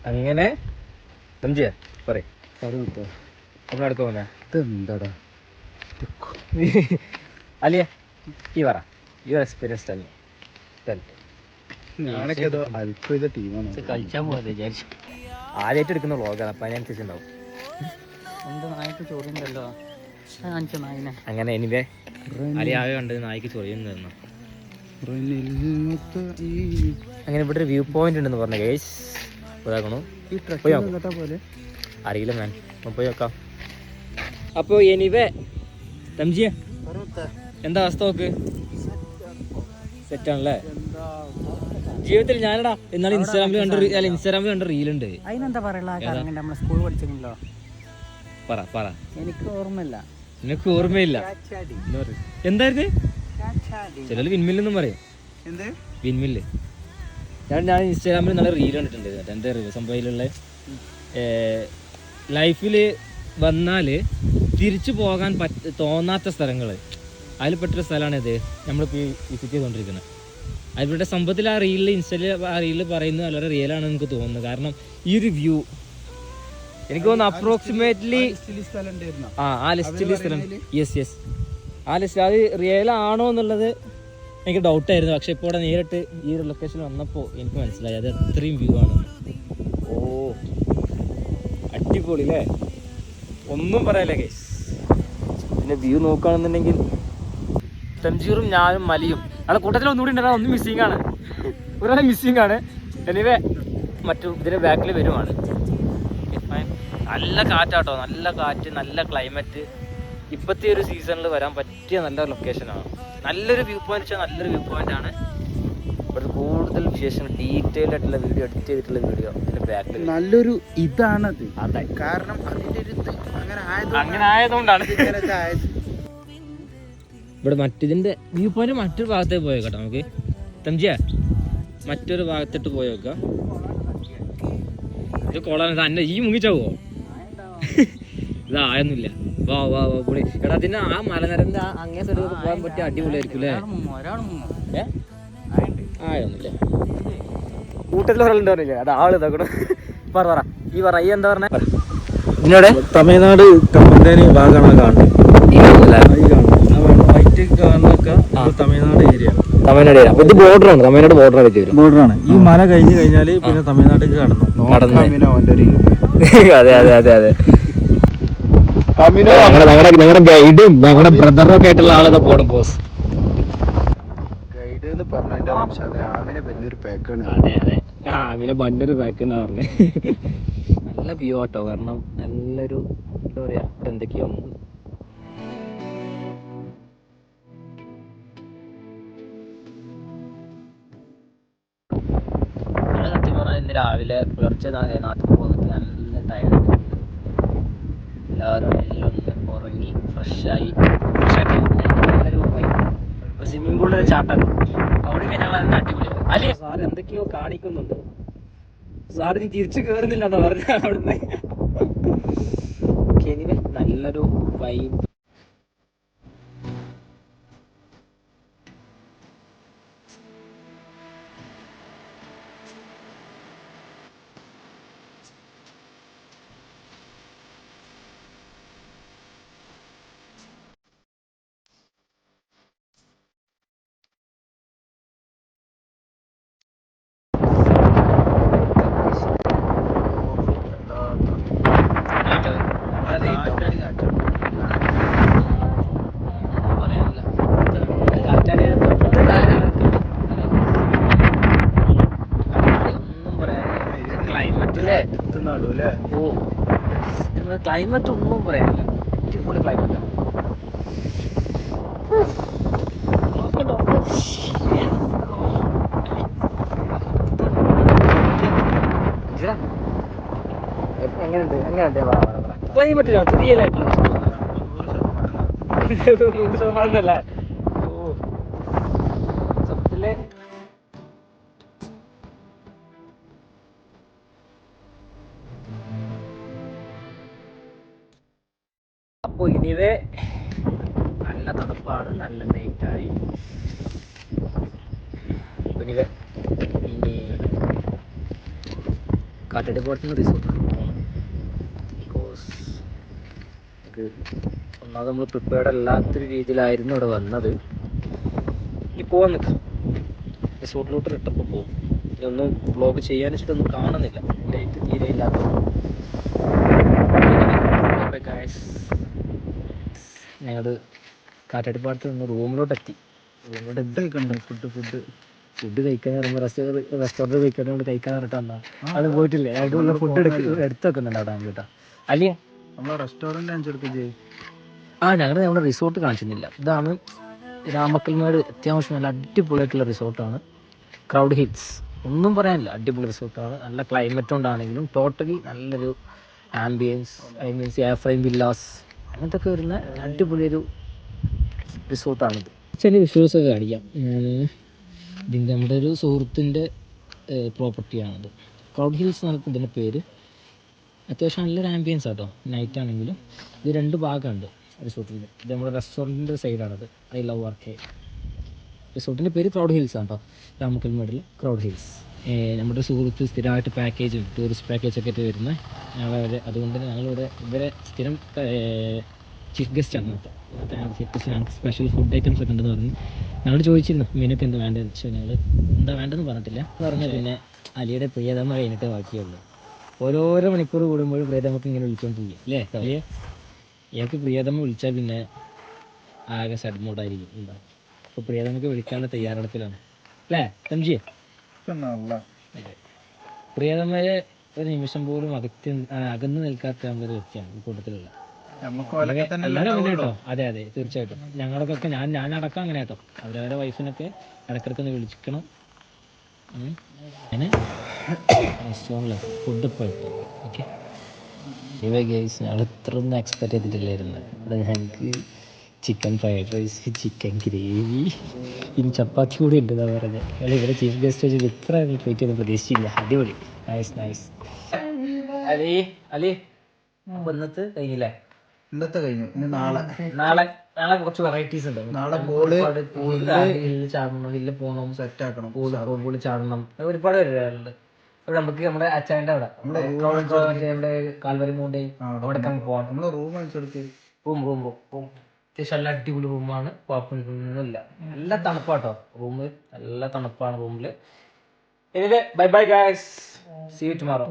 അങ്ങനെ സംജയ പറയും അടുത്ത് പോന്നെ എന്താടാ അലിയ ഈ പറ യു എക്സ്പീരിയൻസ് അല്ലേ ഞാനൊക്കെ ഏതോ അല്പം ചെയ്ത ടീമാണ് കളിച്ചാൻ പോകാതെ വിചാരിച്ചു ആദ്യമായിട്ട് എടുക്കുന്ന വ്ളോഗാണ് അപ്പം അതിനനുസരിച്ചുണ്ടാവും എൻ്റെ നായ്ക്ക് ചൊറിയുണ്ടല്ലോ കാണിച്ച നായിനെ അങ്ങനെ എനിവേ അലി ആകെ കണ്ടത് നായ്ക്ക് ചൊറിയുന്നു തന്നു. അങ്ങനെ ഇവിടെ ഒരു വ്യൂ പോയിന്റ് ഉണ്ടെന്ന് പറഞ്ഞ ഗേസ് ഇതാക്കണു പോലെ അറിയില്ല മാൻ പോയി നോക്കാം. അപ്പോൾ എനിവേ തംജിയ എന്താ അവസ്ഥ നോക്ക് സെറ്റാണല്ലേ. ജീവിതത്തിൽ ഞാനടാ എന്നാലും ഇൻസ്റ്റാഗ്രാമിൽ കണ്ട റീലുണ്ട്. അതിനെന്താ പറയുക നമ്മൾ സ്കൂൾ പഠിച്ചിട്ടുണ്ടല്ലോ. പറ എനിക്ക് ഓർമ്മയില്ല. നിനക്ക് ഓർമ്മയില്ല എന്തായിരുന്നു ചില വിൻമില്ലെന്നും പറയും. വിൻമില്ല് ഞാൻ ഇൻസ്റ്റാഗ്രാമിൽ നല്ല റീൽ കണ്ടിട്ടുണ്ട്. എന്താ അറിയുക സംഭവത്തിലുള്ള ലൈഫിൽ വന്നാൽ തിരിച്ചു പോകാൻ തോന്നാത്ത സ്ഥലങ്ങൾ അതിൽ പെട്ടൊരു സ്ഥലമാണ് ഇത് നമ്മളിപ്പോൾ വിസിറ്റ് ചെയ്തുകൊണ്ടിരിക്കുന്നത്. അതിലൂടെ സംഭവത്തിൽ ആ റീലിൽ ആ റീലിൽ പറയുന്നത് വളരെ റിയലാണെന്ന് എനിക്ക് തോന്നുന്നു. കാരണം ഈ ഒരു വ്യൂ എനിക്ക് തോന്നുന്നു അപ്രോക്സിമേറ്റ്ലി ആ ലിസ്റ്റിൽ സ്ഥലം യെസ് ആ ലിസ്റ്റ് അത് റിയൽ ആണോ എന്നുള്ളത് എനിക്ക് ഡൗട്ടായിരുന്നു. പക്ഷെ ഇപ്പോൾ ഇവിടെ നേരിട്ട് ഈ ഒരു ലൊക്കേഷൻ വന്നപ്പോൾ എനിക്ക് മനസ്സിലായി അത് അത്രയും വ്യൂ ആണ്. ഓ അടിപൊളി അല്ലേ, ഒന്നും പറയാല്ലേ ഗൈസ്. പിന്നെ വ്യൂ നോക്കുകയാണെന്നുണ്ടെങ്കിൽ തംജീറും ഞാനും മലിയും അവിടെ കൂട്ടത്തിൽ ഒന്നുകൂടി ഉണ്ടാകാൻ ഒന്ന് മിസ്സിങ് ആണ്, ഒരാളെ മിസ്സിങ് ആണ്. എനിവേ ഇതിൻ്റെ ബാക്കിൽ വരുവാണ്. നല്ല കാറ്റാട്ടോ, നല്ല കാറ്റ്, നല്ല ക്ലൈമറ്റ്. ഇപ്പോഴത്തെ ഒരു സീസണിൽ വരാൻ പറ്റിയ നല്ല ലൊക്കേഷനാണ്. നല്ലൊരു വ്യൂ പോയിന്റ് വെച്ചാൽ നല്ലൊരു വ്യൂ പോയിന്റ് ആണ്. ഇവിടുത്തെ കൂടുതൽ വിശേഷങ്ങൾ ഡീറ്റെയിൽഡ് ആയിട്ടുള്ള വീഡിയോ, എഡിറ്റ് ചെയ്തിട്ടുള്ള വീഡിയോ ഇതിൻ്റെ ബാക്കിൽ നല്ലൊരു ഇതാണത്. അതെ, കാരണം അതിൻ്റെ ഒരു അങ്ങനെ ആയതുകൊണ്ടാണ് ഇവിടെ മറ്റിതിൻ്റെ വ്യൂ പോയിന്റ് മറ്റൊരു ഭാഗത്തേക്ക് പോയേക്കട്ടെ നമുക്ക്. തംജിയ മറ്റൊരു ഭാഗത്തോട്ട് പോയി നോക്കാം. ഇത് കൊള്ളാൻ തന്നെ ഈ മുങ്ങിച്ചാവോ ഇതായൊന്നുമില്ല. വാ വാ വാ പൊളി. എടാ അതിന് ആ മലനിരന്റെ അങ്ങേ സ്ഥലത്ത് പോകാൻ പറ്റിയ അടിപൊളിയായിരിക്കും അല്ലേ? ആയൊന്നുമില്ല. കൂട്ടത്തിൽ ഒരാളുണ്ട് പറഞ്ഞില്ലേ, അത് ആള് ഇതാക്കണം. പറ ഈ എന്താ പറഞ്ഞ ഇതിനോടെ തമിഴ്നാട് കമ്പന്തേനി ഭാഗമാണ് കാണുന്നത്. Tamil Nadu area, Tamil Nadu area. ഇത് ബോർഡറാണ്, തമിഴ്നാട് ബോർഡറാണ്. ഈ മല കഴിഞ്ഞ് കഴിഞ്ഞാല് പിന്നെ തമിഴ്നാട്ടിലേക്ക് കടന്നു. അതെ അതെ അതെ അതെ. ഞങ്ങളുടെ ഗൈഡും ഞങ്ങളുടെ ബ്രദറും ഒക്കെ ആയിട്ടുള്ള ആളെ പോടും ബോസ്. ഗൈഡ് എന്ന് പറഞ്ഞതിന്റെ വലിയൊരു പാക്കാണ്. അതെ അതെ, ആമിനെ ബണ്ടൊരു പാക്ക് എന്നാ പറഞ്ഞത്. നല്ല വ്യൂ ആട്ടോ, കാരണം നല്ലൊരു എന്താ പറയാ എന്തൊക്കെയോ സത്യം പറഞ്ഞാൽ ഇന്ന് രാവിലെ പുലർച്ചെ നാട്ടിൽ പോകുന്നിട്ട് നല്ല ടയർഡ്. എല്ലാവരും എല്ലാം ഒന്ന് ഉറങ്ങി ഫ്രഷായി സ്വിമ്മിംഗ് പൂളിൽ ചാട്ടം അവിടെ ഞങ്ങൾ അടിപൊളി. അല്ലേ സാർ എന്തൊക്കെയോ കാണിക്കുന്നുണ്ട്. സാർ നീ തിരിച്ചു കയറുന്നില്ല എന്ന് പറഞ്ഞ അവിടുന്ന്. നല്ലൊരു വൈബ്. ക്ലൈമറ്റ് ഒന്നും പറയാനില്ല, അടിപൊളി ക്ലൈമറ്റ്. എങ്ങനെയുണ്ട് ക്ലൈമറ്റ് റിയലായിട്ട് 100%. ഓ സത്യത്തില് അപ്പോൾ ഇനിവേ നല്ല തണുപ്പാണ്, നല്ല നൈറ്റായി. ഇനി കാറ്റടി പോലത്തെ റിസോർട്ടാണ് ബിക്കോസ് ഇത് ഒന്നാമത് നമ്മൾ പ്രിപ്പയർഡ് അല്ലാത്തൊരു രീതിയിലായിരുന്നു ഇവിടെ വന്നത്. ഇനി പോവാൻ നിൽക്കാം, റിസോർട്ടിലോട്ട് ഇട്ടപ്പോൾ പോകും. ഇതൊന്നും വ്ളോഗ് ചെയ്യാൻ വെച്ചിട്ടൊന്നും കാണുന്നില്ല, ലൈറ്റ് തീരെ ഇല്ലാത്തത്. ഞങ്ങൾ കാറ്റാടിപ്പാടത്ത് നിന്ന് റൂമിലോട്ടെത്തി. ഫുഡ് കഴിക്കാൻ പറയുമ്പോൾ റെസ്റ്റോറൻറ്റ് കഴിക്കാൻ നമ്മൾ കഴിക്കാൻ പറഞ്ഞിട്ട് വന്നാൽ അത് പോയിട്ടില്ലേ, അതിനുള്ള ഫുഡ് എടുത്ത് വെക്കുന്നുണ്ട് അവിടെ കേട്ടോ. അല്ലേ നമ്മളെ റെസ്റ്റോറൻറ്റ് കാണിച്ചെടുത്ത് നമ്മുടെ റിസോർട്ട് കാണിച്ചിരുന്നില്ല. ഇതാണ് രാമക്കൽമേട്, അത്യാവശ്യം നല്ല അടിപൊളിയായിട്ടുള്ള റിസോർട്ടാണ്. ക്രൗഡ് ഹിൽസ്, ഒന്നും പറയാനില്ല, അടിപൊളി റിസോർട്ടാണ്. നല്ല ക്ലൈമറ്റ് കൊണ്ടാണെങ്കിലും ടോട്ടലി നല്ലൊരു ambience, I means air frame villas അങ്ങനത്തെ ഒക്കെ വരുന്ന അടിപൊളിയൊരു റിസോർട്ടാണിത്. ചില വിഷ്വൽസൊക്കെ കാണിക്കാം. ഇതിൻ്റെ നമ്മുടെ ഒരു സുഹൃത്തിൻ്റെ പ്രോപ്പർട്ടിയാണിത്. ക്രൗഡ് ഹിൽസ് എന്നാണ് ഇതിൻ്റെ പേര്. അത്യാവശ്യം നല്ലൊരു ആംബിയൻസ് ആട്ടോ, നൈറ്റ് ആണെങ്കിലും. ഇത് 2 ഭാഗമുണ്ട് റിസോർട്ടിൽ. ഇത് നമ്മുടെ റെസ്റ്റോറൻറ്റിൻ്റെ സൈഡാണത്. I love വർക്കേ. റിസോർട്ടിൻ്റെ പേര് ക്രൗഡ് ഹിൽസ് ആണ് കേട്ടോ, രാമക്കൽമേടിൽ ക്രൗഡ് ഹിൽസ്. നമ്മുടെ സുഹൃത്ത് സ്ഥിരമായിട്ട് പാക്കേജും ടൂറിസ്റ്റ് പാക്കേജൊക്കെ ആയിട്ട് വരുന്ന ഞങ്ങളവരെ, അതുകൊണ്ട് ഞങ്ങളിവിടെ ഇവരെ സ്ഥിരം ചീഫ് ഗസ്റ്റാണ് കേട്ടോ. ഞങ്ങൾക്ക് സ്പെഷ്യൽ ഫുഡ് ഐറ്റംസ് ഒക്കെ ഉണ്ടെന്ന് പറഞ്ഞ് ഞങ്ങൾ ചോദിച്ചിരുന്നു മീനൊക്കെ എന്താ വേണ്ടതെന്ന് വെച്ചാൽ ഞങ്ങൾ എന്താ വേണ്ടതെന്ന് പറഞ്ഞിട്ടില്ല പറഞ്ഞാൽ പിന്നെ അലിയുടെ പ്രിയതമ കഴിഞ്ഞിട്ട് ബാക്കിയുള്ളൂ. ഓരോരോ മണിക്കൂർ കൂടുമ്പോഴും പ്രിയതമക്ക് ഇങ്ങനെ വിളിച്ചുകൊണ്ടിരിക്കും അല്ലേ അലിയ? ഇയാൾക്ക് പ്രിയതമ വിളിച്ചാൽ പിന്നെ ആകെ സഡ് മൂഡായിരിക്കും ഉണ്ടാവും. അപ്പോൾ പ്രിയതമക്ക് വിളിക്കാനുള്ള തയ്യാറെടുപ്പിലാണ് അല്ലേ സംജിയെ? പ്രിയതമയെ ഒരു നിമിഷം പോലും അകന്ന് നിൽക്കാത്ത നമ്മളൊരു വ്യക്തിയാണ് ഈ കൂട്ടത്തിലുള്ള. എല്ലാവരും അങ്ങനെ കേട്ടോ. അതെ തീർച്ചയായിട്ടും. ഞങ്ങൾക്കൊക്കെ ഞാൻ അടക്കം അങ്ങനെ കേട്ടോ. അവരവരെ വൈഫിനൊക്കെ ഇടയ്ക്കിടയ്ക്ക് ഒന്ന് വിളിക്കണം. അങ്ങനെ റെസ്റ്റോറൻറ്റിൽ ഫുഡ് ഇപ്പോൾ എത്തും. ഓക്കെ ഇവ ഗൈസ്, ഞങ്ങൾ ഇത്രയൊന്നും എക്സ്പെക്റ്റ് ചെയ്തിട്ടില്ലായിരുന്നു. ഇവിടെ ഞങ്ങൾക്ക് chicken fried rice, chicken gravy, ഇനി ചപ്പാത്തി കൂടി ഉണ്ടെന്നാണ് പറഞ്ഞത്. അല്ല ഇവിടെ ചീഫ് ഗസ്റ്റ് വെച്ചിട്ട് ഇത്ര പ്ലേറ്റ് ഒന്നും പ്രതീക്ഷിച്ചില്ല. അടിപൊളി, നൈസ്. അലി ഇന്നത്തെ കഴിഞ്ഞില്ലേ? ഇന്നത്തെ കഴിഞ്ഞു. ഇനി നാളെ കുറച്ച് വെറൈറ്റീസ് ഉണ്ട്. നാളെ ഹില്ല് ചാടണം, ഹില്ല് പോകണം, സെറ്റ് ആക്കണം, പൂള് ചാടണം, ഒരുപാട് പരിപാടികളുണ്ട്. ഇവിടെ നമുക്ക് നമ്മുടെ അച്ഛൻ്റെ അവിടെ നമ്മുടെ കാൽവരി മൂണ്ടേ അവിടെ പോകാം. നമ്മള് റൂം അടിച്ചെടുത്ത് റൂം അത്യാവശ്യം നല്ല അടിപൊളി റൂമാണ്, കുഴപ്പമൊന്നുമില്ല. നല്ല തണുപ്പാട്ടോ റൂമ്, നല്ല തണുപ്പാണ് റൂമിൽ. Bye guys, see you tomorrow.